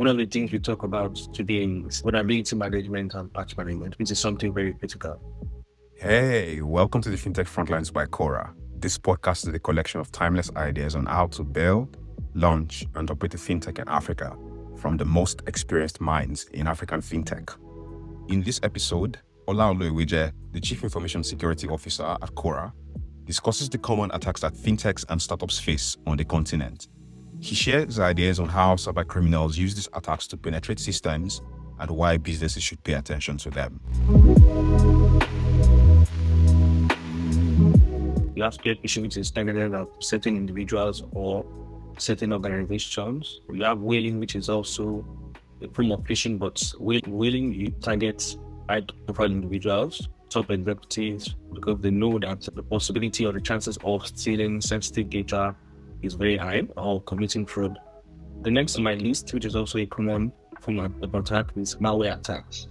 One of the things we talk about today is vulnerability management and patch management, which is something very critical. Hey, welcome to the Fintech Frontlines by Kora. This podcast is a collection of timeless ideas on how to build, launch, and operate a fintech in Africa from the most experienced minds in African fintech. In this episode, Olaolu Eweje, the Chief Information Security Officer at Kora, discusses the common attacks that fintechs and startups face on the continent. He shares ideas on how cybercriminals use these attacks to penetrate systems and why businesses should pay attention to them. You have to issue which is targeted at certain individuals or certain organizations. You have whaling, which is also a form of phishing, but whaling you target high-profile individuals, top executives, because they know that the possibility or the chances of stealing sensitive data is very high or committing fraud. The next on my list, which is also a common form of attack, is malware attacks.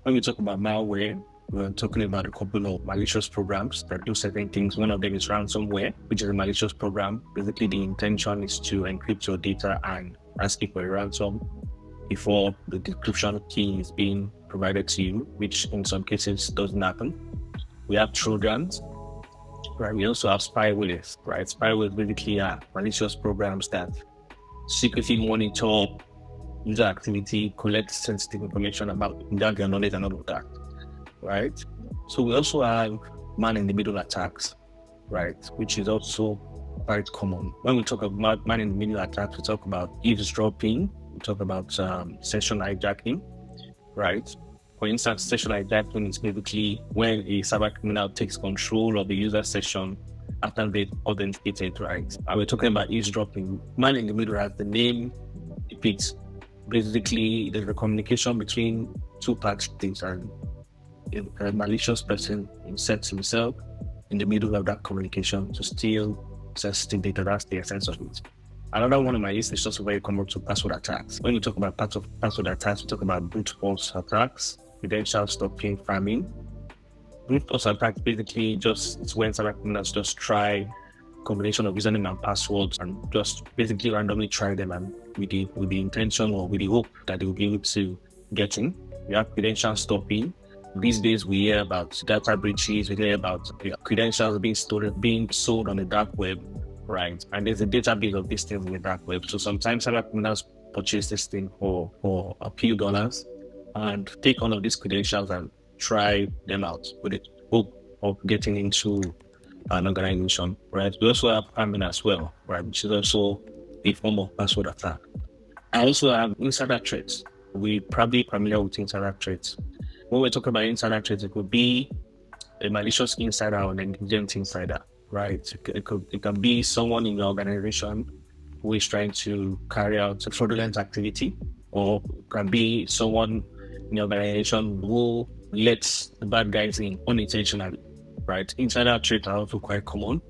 When we talk about malware, we're talking about a couple of malicious programs that do certain things. One of them is ransomware, which is a malicious program. Basically, the intention is to encrypt your data and ask you for a ransom before the decryption key is being provided to you, which in some cases doesn't happen. We have Trojans, right? We also have spywares, right? Spywares basically are malicious programs that secretly monitor user activity, collect sensitive information about your knowledge and all of that, right? So we also have man-in-the-middle attacks, right? Which is also quite common. When we talk about man-in-the-middle attacks, we talk about eavesdropping, we talk about session hijacking, right? For instance, session hijacking is basically when a cybercriminal takes control of the user session after they've authenticated, right? And we're talking about eavesdropping. Man-in-the-middle, as the name depicts, basically there's a communication between two parties, and a malicious person inserts himself in the middle of that communication to steal sensitive data. That's the essence of it. Another one of my list is also very common to password attacks. When we talk about password attacks, we talk about brute force attacks, credential stuffing, farming. Brute force attacks basically it's when cybercriminals just try combination of username and passwords and just basically randomly try them, and with the intention or with the hope that they will be able to get in. We have credential stuffing. These days we hear about data breaches, we hear about credentials being sold on the dark web, right? And there's a database of these things on the dark web. So sometimes cybercriminals purchase this thing for a few dollars and take all of these credentials and try them out with the hope of getting into an organization, right? We also have farming as well, right? Which is also a form of password attack. I also have insider threats. We're probably familiar with insider threats. When we're talking about insider threats, it could be a malicious insider or an negligent insider, right? It can be someone in the organization who is trying to carry out a fraudulent activity, or it can be someone in the organization who lets the bad guys in unintentionally, right? Insider threats are also quite common.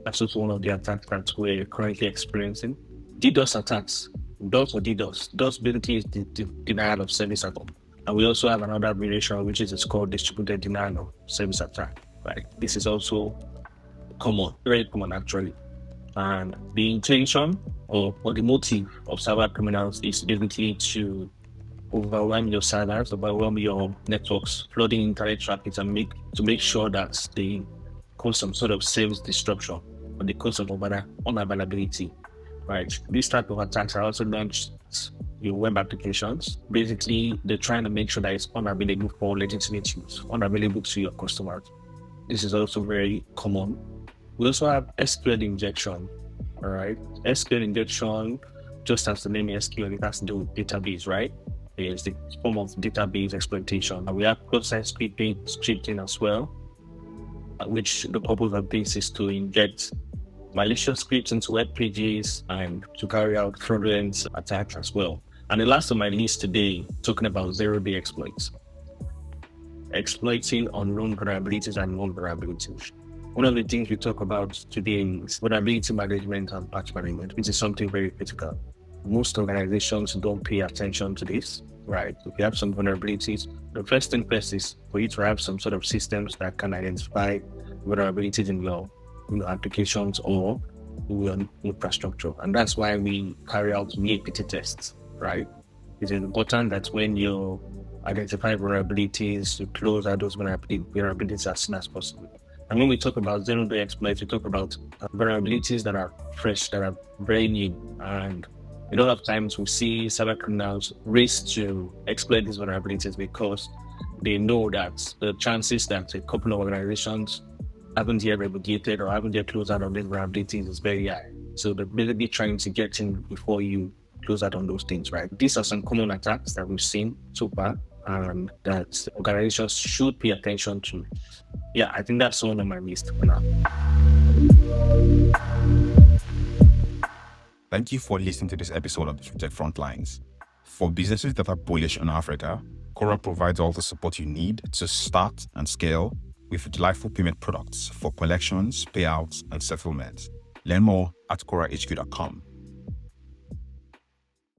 That's also one of the attacks that we're currently experiencing. DDoS attacks. DOS or DDoS. DOS basically is the denial of service attack. And we also have another abbreviation, which is called distributed denial of service attack, right? This is also common, very common actually. And the intention or the motive of cyber criminals is basically to overwhelm your servers, overwhelm your networks, flooding internet traffic, and make sure that they cause some sort of service disruption or they cause some unavailability, right? These type of attacks are also launched your web applications. Basically, they're trying to make sure that it's unavailable for legitimate use, unavailable to your customers. This is also very common. We also have SQL injection, all right? SQL injection, just as the name SQL, it has to do with database, right? It's the form of database exploitation. And we have process scripting as well, which the purpose of this is to inject malicious scripts into web pages and to carry out fraudulent attacks as well. And the last on my list today, talking about zero-day exploits. Exploiting unknown vulnerabilities and known vulnerabilities. One of the things we talk about today is vulnerability management and patch management, which is something very critical. Most organizations don't pay attention to this, right? If you have some vulnerabilities, the first thing first is for you to have some sort of systems that can identify vulnerabilities in your applications or your infrastructure. And that's why we carry out VAPT tests, right? It is important that when you identify vulnerabilities, you close out those vulnerabilities as soon as possible. And when we talk about zero-day exploits, we talk about vulnerabilities that are fresh, that are very new. And a lot of times we see cybercriminals race to exploit these vulnerabilities because they know that the chances that a couple of organizations haven't yet remediated or haven't yet closed out on these vulnerabilities is very high. So they're basically trying to get in before you close out on those things, right? These are some common attacks that we've seen so far that organizations should pay attention to. Yeah, I think that's one on my list for now. Thank you for listening to this episode of the FinTech Frontlines. For businesses that are bullish on Africa, Kora provides all the support you need to start and scale with delightful payment products for collections, payouts, and settlements. Learn more at korahq.com.